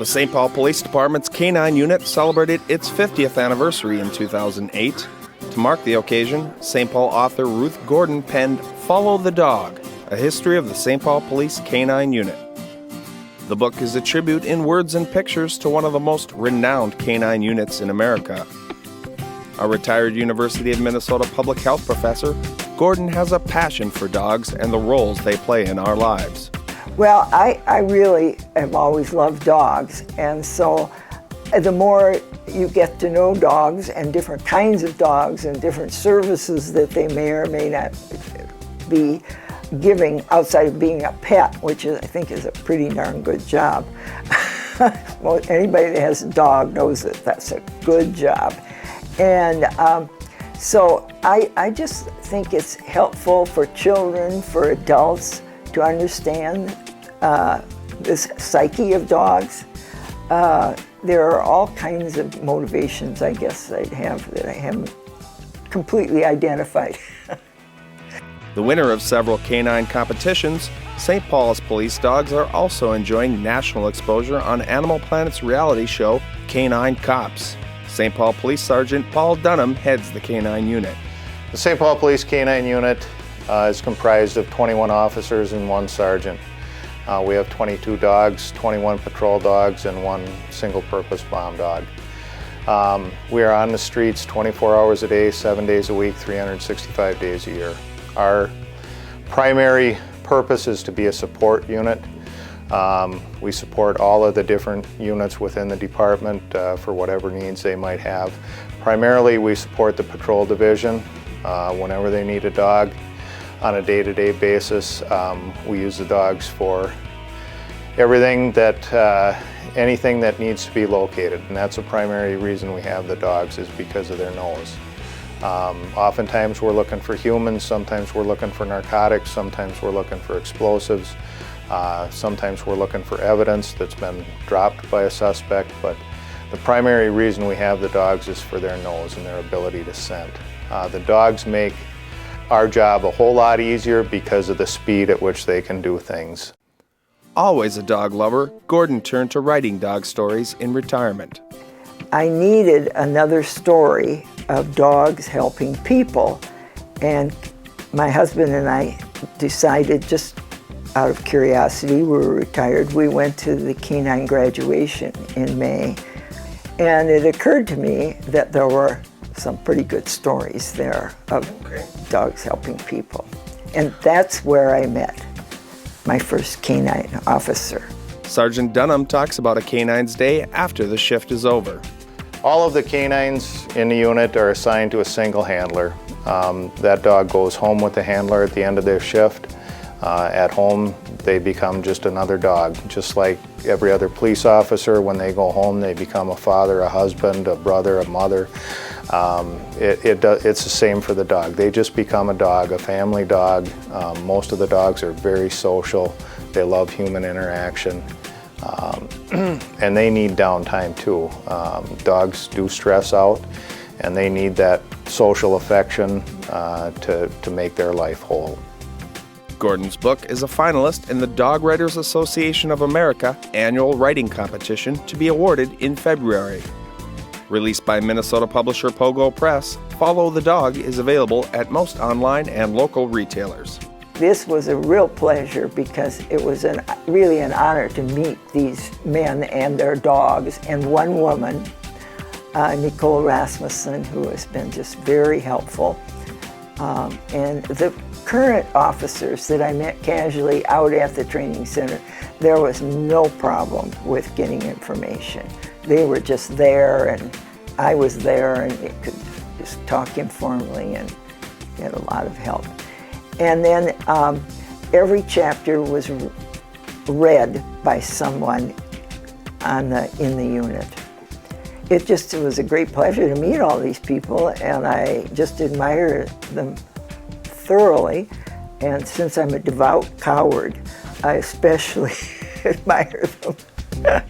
The St. Paul Police Department's Canine unit celebrated its 50th anniversary in 2008. To mark the occasion, St. Paul author Ruth Gordon penned Follow the Dog, a history of the St. Paul Police Canine unit. The book is a tribute in words and pictures to one of the most renowned canine units in America. A retired University of Minnesota public health professor, Gordon has a passion for dogs and the roles they play in our lives. Well, I really have always loved dogs, and so the more you get to know dogs and different kinds of dogs and different services that they may or may not be giving outside of being a pet, which I think is a pretty darn good job. Well, anybody that has a dog knows that that's a good job. And so I just think it's helpful for children, for adults, to understand this psyche of dogs. There are all kinds of motivations, I guess, I'd have that I haven't completely identified. The winner of several canine competitions, St. Paul's police dogs are also enjoying national exposure on Animal Planet's reality show, Canine Cops. St. Paul Police Sergeant Paul Dunnom heads the Canine unit. The St. Paul Police Canine Unit is comprised of 21 officers and 1 sergeant. We have 22 dogs, 21 patrol dogs, and 1 single-purpose bomb dog. We are on the streets 24 hours a day, 7 days a week, 365 days a year. Our primary purpose is to be a support unit. We support all of the different units within the department for whatever needs they might have. Primarily, we support the patrol division whenever they need a dog. On a day-to-day basis, we use the dogs for everything anything that needs to be located, and that's the primary reason we have the dogs, is because of their nose. Oftentimes we're looking for humans, sometimes we're looking for narcotics, sometimes we're looking for explosives, sometimes we're looking for evidence that's been dropped by a suspect, but the primary reason we have the dogs is for their nose and their ability to scent. The dogs make our job a whole lot easier because of the speed at which they can do things. Always a dog lover, Gordon turned to writing dog stories in retirement. I needed another story of dogs helping people, and my husband and I decided, just out of curiosity, we were retired, we went to the Canine graduation in May, and it occurred to me that there were some pretty good stories there of dogs helping people. And that's where I met my first canine officer. Sergeant Dunnom talks about a canine's day after the shift is over. All of the canines in the unit are assigned to a single handler. That dog goes home with the handler at the end of their shift. At home, they become just another dog. Just like every other police officer, when they go home, they become a father, a husband, a brother, a mother. It's the same for the dog. They just become a dog, a family dog. Most of the dogs are very social. They love human interaction. And they need downtime too. Dogs do stress out, and they need that social affection to make their life whole. Gordon's book is a finalist in the Dog Writers Association of America annual writing competition to be awarded in February. Released by Minnesota publisher Pogo Press, Follow the Dog is available at most online and local retailers. This was a real pleasure because it was really an honor to meet these men and their dogs, and one woman, Nicole Rasmussen, who has been just very helpful. And the current officers that I met casually out at the training center, there was no problem with getting information. They were just there, and I was there, and it could just talk informally and get a lot of help. And then every chapter was read by someone in the unit. It was a great pleasure to meet all these people, and I just admire them thoroughly. And since I'm a devout coward, I especially admire them.